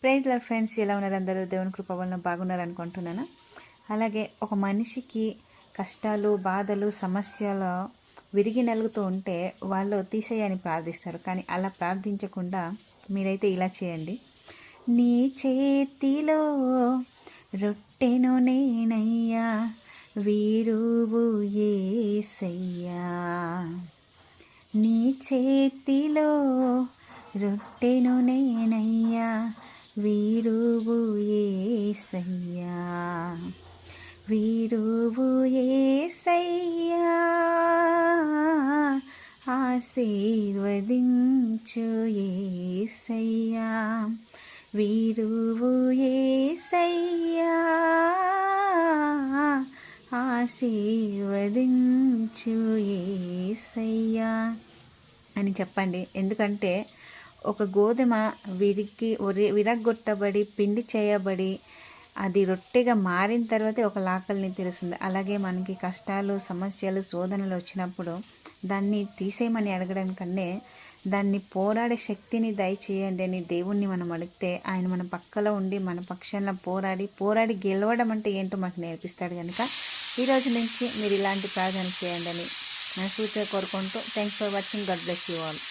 Praise lord friends, ఎలా ఉన్నారు అందరూ? దేవుని కృప వలన బాగున్నారు అనుకుంటున్నాను. అలాగే ఒక మనిషికి కష్టాలు, బాధలు, సమస్యలు విరిగి నలుగుతూ ఉంటే వాళ్ళు తీసేయని ప్రార్థిస్తారు. కానీ అలా ప్రార్థించకుండా మీరైతే ఇలా చేయండి. నీ చేతిలో రొట్టెను నేనయ్యా, వీరువు యేసయ్యా. నీ చేతిలో రొట్టెను నేనయ్యా, వీరువు యేసయ్యా. వీరువు యేసయ్యా, ఆశీర్వదించు యేసయ్యా. వీరువు యేసయ్యా, ఆశీర్వదించు యేసయ్యా అని చెప్పండి. ఎందుకంటే ఒక గోధుమ విరగ్గొట్టబడి పిండి చేయబడి అది రొట్టెగా మారిన తర్వాతే ఒక లాకల్ని తెలుస్తుంది. అలాగే మనకి కష్టాలు, సమస్యలు, శోధనలు వచ్చినప్పుడు దాన్ని తీసేయమని అడగడం కన్నా దాన్ని పోరాడే శక్తిని దయచేయండి అని దేవుణ్ణి మనం అడిగితే ఆయన మన పక్కలో ఉండి మన పక్షంలో పోరాడి గెలవడం అంటే ఏంటో మనకు నేర్పిస్తాడు. కనుక ఈరోజు నుంచి మీరు ఇలాంటి ప్రార్థన చేయండి అని మనస్ఫూర్తిగా కోరుకుంటూ thanks for watching. God bless you all.